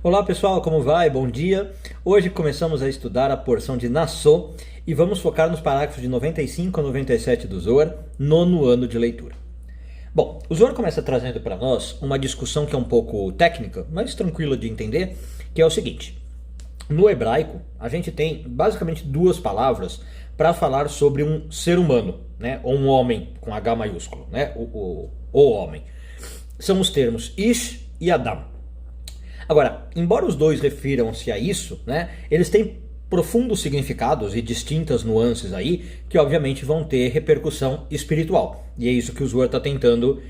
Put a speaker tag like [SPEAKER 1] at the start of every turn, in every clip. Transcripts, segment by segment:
[SPEAKER 1] Olá pessoal, como vai? Bom dia! Hoje começamos a estudar a porção de Nassau e vamos focar nos parágrafos de 95 a 97 do Zohar, nono ano de leitura. Bom, o Zohar começa trazendo para nós uma discussão que é um pouco técnica, mas tranquila de entender, que é o seguinte. No hebraico, a gente tem basicamente duas palavras para falar sobre um ser humano, né? Ou um homem com H maiúsculo, né? O homem. São os termos Ish e Adam. Agora, embora os dois refiram-se a isso, né, eles têm profundos significados e distintas nuances aí, que obviamente vão ter repercussão espiritual. E é isso que o Zohar está tentando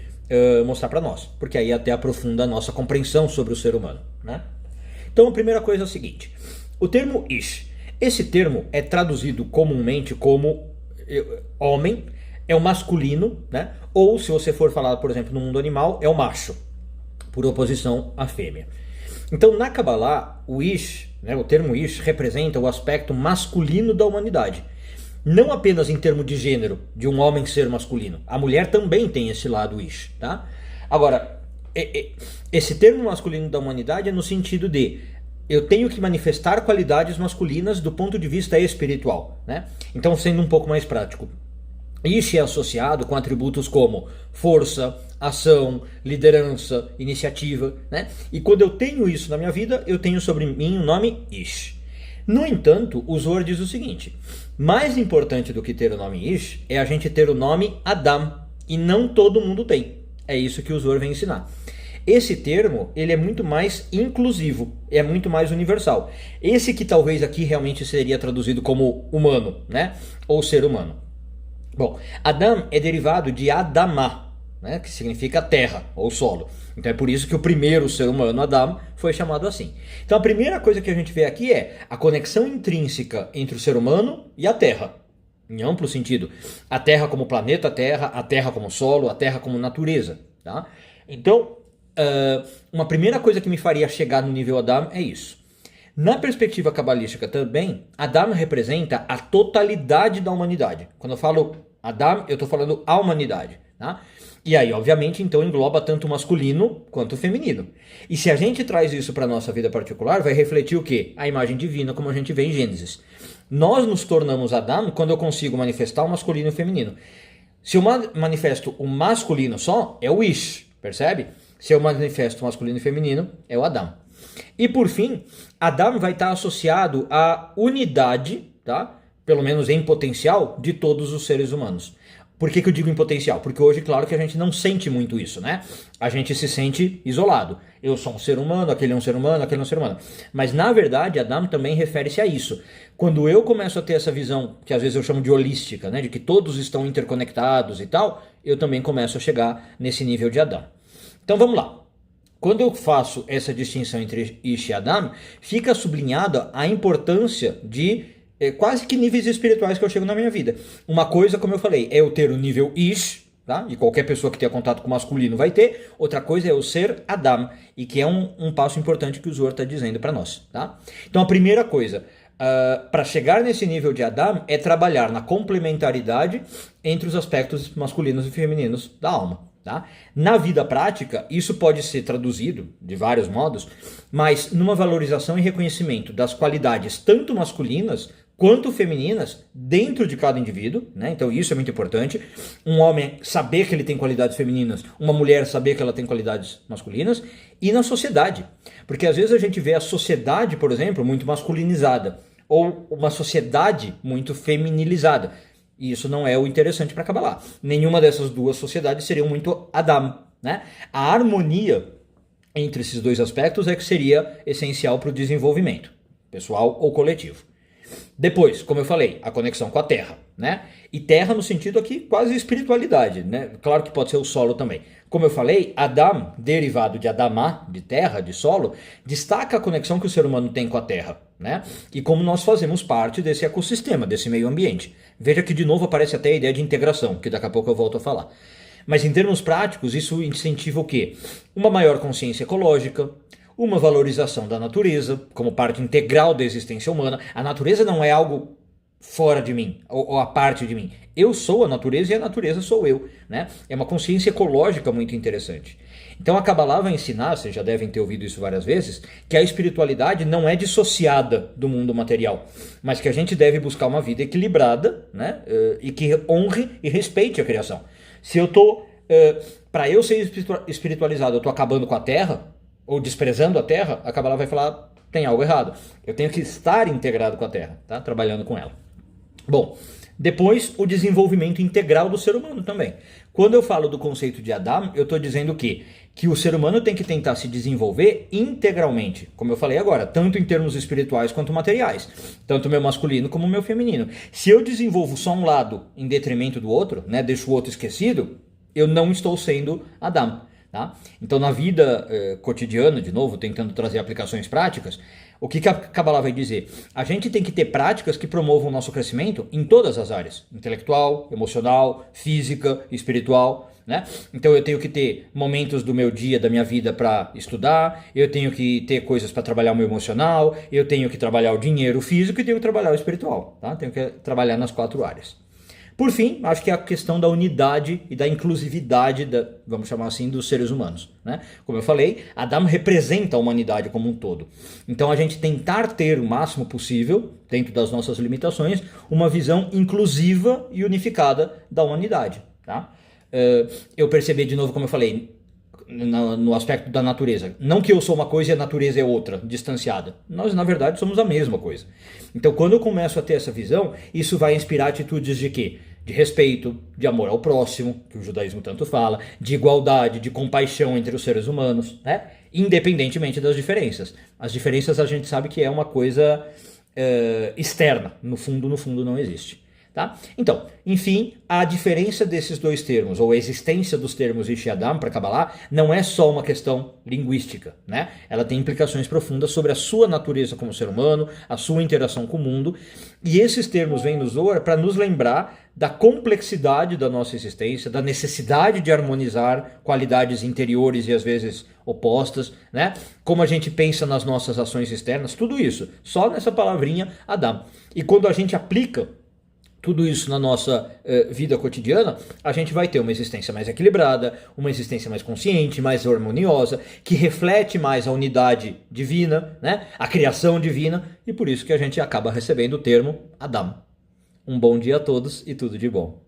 [SPEAKER 1] mostrar para nós, porque aí até aprofunda a nossa compreensão sobre o ser humano, né? Então a primeira coisa é o seguinte, o termo Ish, esse termo é traduzido comumente como homem, é o masculino, né? Ou se você for falar, por exemplo, no mundo animal, é o macho, por oposição à fêmea. Então, na Kabbalah, o Ish, né, o termo Ish, representa o aspecto masculino da humanidade. Não apenas em termos de gênero, de um homem ser masculino. A mulher também tem esse lado Ish, tá? Agora, esse termo masculino da humanidade é no sentido de eu tenho que manifestar qualidades masculinas do ponto de vista espiritual, né? Então, sendo um pouco mais prático, Ish é associado com atributos como força, ação, liderança, iniciativa, né? E quando eu tenho isso na minha vida, eu tenho sobre mim o nome Ish. No entanto, o Zohar diz o seguinte, mais importante do que ter o nome Ish é a gente ter o nome Adam, e não todo mundo tem. É isso que o Zohar vem ensinar. Esse termo, ele é muito mais inclusivo, é muito mais universal. Esse que talvez aqui realmente seria traduzido como humano, né? Ou ser humano. Bom, Adam é derivado de Adamá, né, que significa terra ou solo. Então é por isso que o primeiro ser humano, Adam, foi chamado assim. Então a primeira coisa que a gente vê aqui é a conexão intrínseca entre o ser humano e a terra, em amplo sentido. A terra como planeta Terra, a terra como solo, a terra como natureza. Tá? Então, uma primeira coisa que me faria chegar no nível Adam é isso. Na perspectiva cabalística também, Adam representa a totalidade da humanidade. Quando eu falo Adam, eu estou falando a humanidade. Tá? E aí, obviamente, então engloba tanto o masculino quanto o feminino. E se a gente traz isso para a nossa vida particular, vai refletir o quê? A imagem divina, como a gente vê em Gênesis. Nós nos tornamos Adam quando eu consigo manifestar o masculino e o feminino. Se eu manifesto o masculino só, é o Ish, percebe? Se eu manifesto o masculino e o feminino, é o Adam. E por fim, Adam vai estar associado à unidade, tá? Pelo menos em potencial, de todos os seres humanos. Por que eu digo em potencial? Porque hoje, claro que a gente não sente muito isso, né? A gente se sente isolado. Eu sou um ser humano, aquele é um ser humano, aquele é um ser humano. Mas na verdade, Adam também refere-se a isso. Quando eu começo a ter essa visão, que às vezes eu chamo de holística, né? De que todos estão interconectados e tal, eu também começo a chegar nesse nível de Adam. Então vamos lá. Quando eu faço essa distinção entre Ish e Adam, fica sublinhada a importância de quase que níveis espirituais que eu chego na minha vida. Uma coisa, como eu falei, é eu ter o nível Ish, tá? E qualquer pessoa que tenha contato com o masculino vai ter. Outra coisa é eu ser Adam, e que é um passo importante que o Zohar está dizendo para nós. Tá? Então a primeira coisa, para chegar nesse nível de Adam, é trabalhar na complementaridade entre os aspectos masculinos e femininos da alma. Tá? Na vida prática, isso pode ser traduzido de vários modos, mas numa valorização e reconhecimento das qualidades tanto masculinas quanto femininas dentro de cada indivíduo, né? Então isso é muito importante. Um homem saber que ele tem qualidades femininas, uma mulher saber que ela tem qualidades masculinas, e na sociedade. Porque às vezes a gente vê a sociedade, por exemplo, muito masculinizada, ou uma sociedade muito feminilizada. E isso não é o interessante para Kabbalah. Nenhuma dessas duas sociedades seriam muito Adam, né? A harmonia entre esses dois aspectos é que seria essencial para o desenvolvimento, pessoal ou coletivo. Depois, como eu falei, a conexão com a terra, né? E terra no sentido aqui quase espiritualidade, né? Claro que pode ser o solo também. Como eu falei, Adam, derivado de Adamá, de terra, de solo, destaca a conexão que o ser humano tem com a terra, né? E como nós fazemos parte desse ecossistema, desse meio ambiente. Veja que de novo aparece até a ideia de integração, que daqui a pouco eu volto a falar. Mas em termos práticos, isso incentiva o quê? Uma maior consciência ecológica, uma valorização da natureza como parte integral da existência humana. A natureza não é algo fora de mim, ou a parte de mim. Eu sou a natureza e a natureza sou eu, né? É uma consciência ecológica muito interessante. Então a Kabbalah vai ensinar, vocês já devem ter ouvido isso várias vezes, que a espiritualidade não é dissociada do mundo material, mas que a gente deve buscar uma vida equilibrada, né? E que honre e respeite a criação. Se eu tô, para eu ser espiritualizado, eu tô acabando com a Terra, ou desprezando a Terra, a Kabbalah vai falar, tem algo errado. Eu tenho que estar integrado com a Terra, tá? Trabalhando com ela. Bom, depois o desenvolvimento integral do ser humano também. Quando eu falo do conceito de Adam, eu estou dizendo que o ser humano tem que tentar se desenvolver integralmente, como eu falei agora, tanto em termos espirituais quanto materiais, tanto o meu masculino como o meu feminino. Se eu desenvolvo só um lado em detrimento do outro, né, deixo o outro esquecido, eu não estou sendo Adam. Tá? Então, na vida cotidiana, de novo, tentando trazer aplicações práticas, o que a Kabbalah vai dizer? A gente tem que ter práticas que promovam o nosso crescimento em todas as áreas, intelectual, emocional, física, espiritual. Né? Então eu tenho que ter momentos do meu dia, da minha vida para estudar, eu tenho que ter coisas para trabalhar o meu emocional, eu tenho que trabalhar o dinheiro físico e tenho que trabalhar o espiritual. Tá? Tenho que trabalhar nas 4 áreas. Por fim, acho que é a questão da unidade e da inclusividade, vamos chamar assim, dos seres humanos. Né? Como eu falei, Adam representa a humanidade como um todo. Então a gente tentar ter o máximo possível, dentro das nossas limitações, uma visão inclusiva e unificada da humanidade. Tá? Eu percebi de novo, como eu falei, no aspecto da natureza. Não que eu sou uma coisa e a natureza é outra, distanciada. Nós, na verdade, somos a mesma coisa. Então, quando eu começo a ter essa visão, isso vai inspirar atitudes de quê? De respeito, de amor ao próximo, que o judaísmo tanto fala, de igualdade, de compaixão entre os seres humanos, né? Independentemente das diferenças. As diferenças a gente sabe que é uma coisa externa. No fundo não existe. Tá? Então, enfim, a diferença desses dois termos, ou a existência dos termos Ish e Adam para Kabbalah, não é só uma questão linguística, né? Ela tem implicações profundas sobre a sua natureza como ser humano, a sua interação com o mundo, e esses termos vêm no Zohar para nos lembrar da complexidade da nossa existência, da necessidade de harmonizar qualidades interiores e às vezes opostas, né? Como a gente pensa nas nossas ações externas, tudo isso, só nessa palavrinha Adam. E quando a gente aplica tudo isso na nossa vida cotidiana, a gente vai ter uma existência mais equilibrada, uma existência mais consciente, mais harmoniosa, que reflete mais a unidade divina, né? A criação divina, e por isso que a gente acaba recebendo o termo Adam. Um bom dia a todos e tudo de bom.